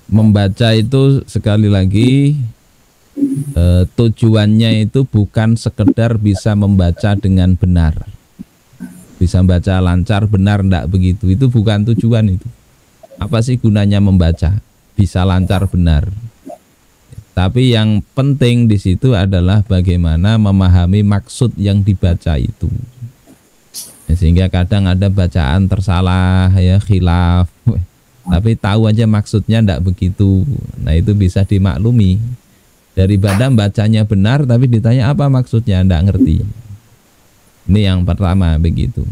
membaca itu sekali lagi tujuannya itu bukan sekedar bisa membaca dengan benar, bisa baca lancar benar, enggak begitu. Itu bukan tujuan itu. Apa sih gunanya membaca bisa lancar benar? Tapi yang penting di situ adalah bagaimana memahami maksud yang dibaca itu. Sehingga kadang ada bacaan tersalah ya, khilaf, tapi tahu aja maksudnya enggak begitu. Nah, itu bisa dimaklumi. Daripada bacanya benar tapi ditanya apa maksudnya enggak ngerti. Ini yang pertama begitu.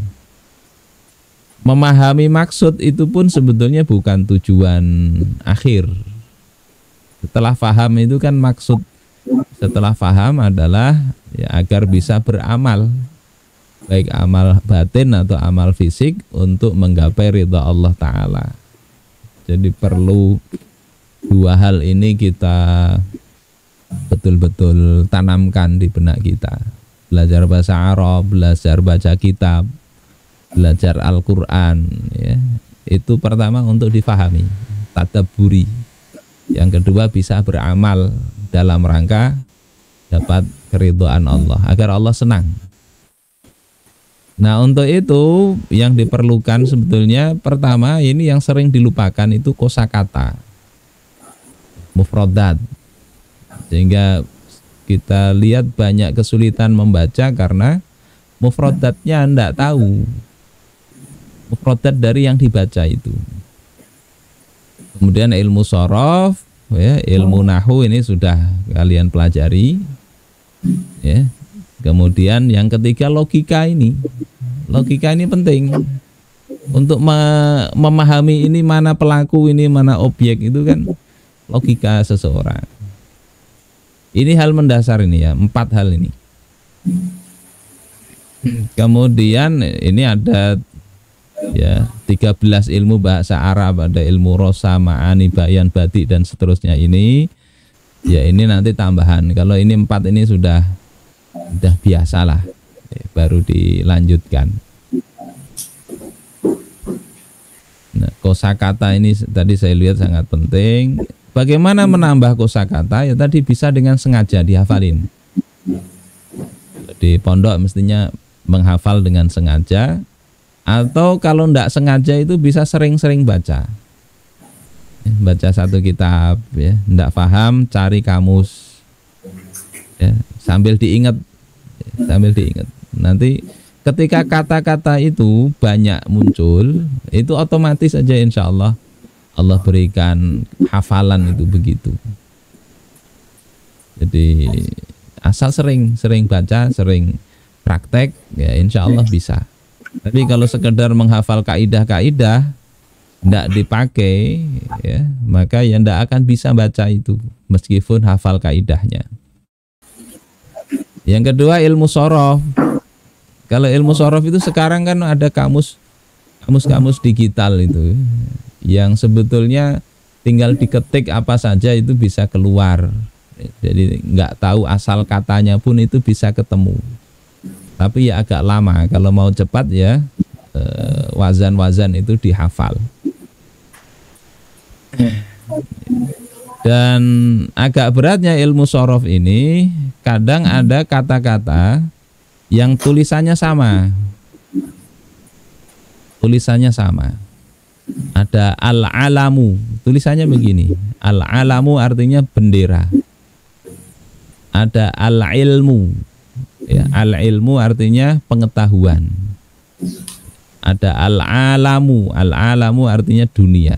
Memahami maksud itu pun sebetulnya bukan tujuan akhir. Setelah faham itu kan maksud, setelah faham adalah ya, agar bisa beramal, baik amal batin atau amal fisik untuk menggapai ridha Allah Ta'ala. Jadi perlu dua hal ini kita betul-betul tanamkan di benak kita. Belajar bahasa Arab, belajar baca kitab, belajar Al-Quran ya. Itu pertama untuk difahami, tadabburi. Yang kedua bisa beramal dalam rangka dapat keridhaan Allah, agar Allah senang. Nah, untuk itu yang diperlukan sebetulnya pertama ini yang sering dilupakan itu kosakata, mufradat. Sehingga kita lihat banyak kesulitan membaca karena mufradatnya enggak tahu. Mufradat dari yang dibaca itu. Kemudian ilmu shorof, ya, ilmu nahu ini sudah kalian pelajari. Ya. Kemudian yang ketiga logika ini. Logika ini penting. Untuk memahami ini mana pelaku, ini mana objek, itu kan logika seseorang. Ini hal mendasar ini ya, 4 hal ini. Kemudian ini ada ya 13 ilmu bahasa Arab, ada ilmu rosa, ma'ani, bayan, badi dan seterusnya ini. Ya ini nanti tambahan. Kalau ini 4 ini sudah biasalah. Ya, baru dilanjutkan. Nah, kosakata ini tadi saya lihat sangat penting. Bagaimana menambah kosakata? Ya tadi bisa dengan sengaja dihafalin. Di pondok mestinya menghafal dengan sengaja, atau kalau tidak sengaja itu bisa sering-sering baca. Baca satu kitab, ya, tidak paham cari kamus, ya, sambil diingat. Nanti ketika kata-kata itu banyak muncul, itu otomatis saja insya Allah Allah berikan hafalan itu begitu. Jadi asal sering baca, sering praktek, ya insya Allah bisa. Tapi kalau sekedar menghafal kaidah-kaidah tidak dipakai, ya, maka ya tidak akan bisa baca itu meskipun hafal kaidahnya. Yang kedua ilmu shorof. Kalau ilmu shorof itu sekarang kan ada kamus digital itu, yang sebetulnya tinggal diketik apa saja itu bisa keluar. Jadi nggak tahu asal katanya pun itu bisa ketemu. Tapi ya agak lama. Kalau mau cepat ya wazan-wazan itu dihafal. Dan agak beratnya ilmu shorof ini, kadang ada kata-kata yang tulisannya sama. Ada al-alamu, tulisannya begini. Al-alamu artinya bendera. Ada al-ilmu, ya, al-ilmu artinya pengetahuan. Ada al-alamu artinya dunia.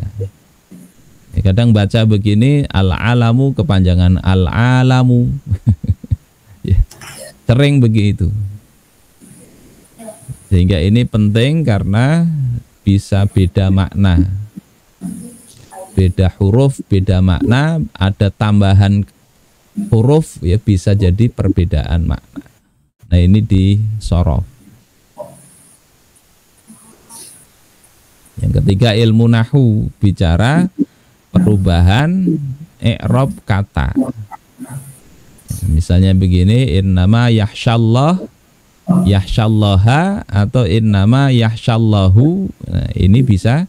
Ya, kadang baca begini, al-alamu kepanjangan al-alamu. Ya, sering begitu. Sehingga ini penting karena bisa beda makna, beda huruf, beda makna, ada tambahan huruf, ya bisa jadi perbedaan makna. Nah ini di shorof. Yang ketiga ilmu nahu, bicara perubahan i'rab kata. Misalnya begini, innama yahsyallaha atau innama yahsyallahu. Nah, ini bisa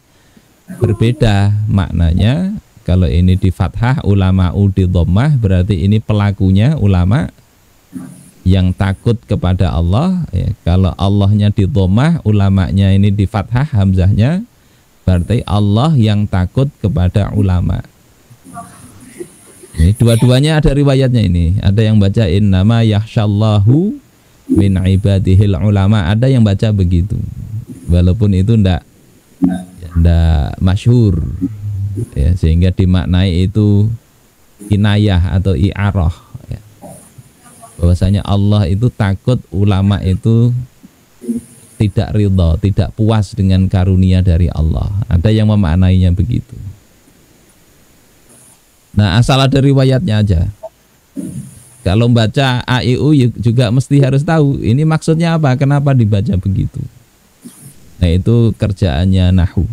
berbeda maknanya Kalau ini di fathah, ulama'u di dhammah, berarti ini pelakunya ulama yang takut kepada Allah. Ya, kalau Allahnya di dhammah, ulamanya ini di fathah, hamzahnya, berarti Allah yang takut kepada ulama. Ini dua-duanya ada riwayatnya ini. Ada yang baca innama yakhsyallahu min ibadihil ulama, ada yang baca begitu. Walaupun itu ndak masyhur. Ya, sehingga dimaknai itu kinayah atau i'arah, ya. Bahwasanya Allah itu takut ulama itu tidak ridha, tidak puas dengan karunia dari Allah. Ada yang memaknainya begitu. Nah, asal ada riwayatnya aja. Kalau membaca AIU juga mesti harus tahu ini maksudnya apa, kenapa dibaca begitu. Nah, itu kerjaannya nahwu.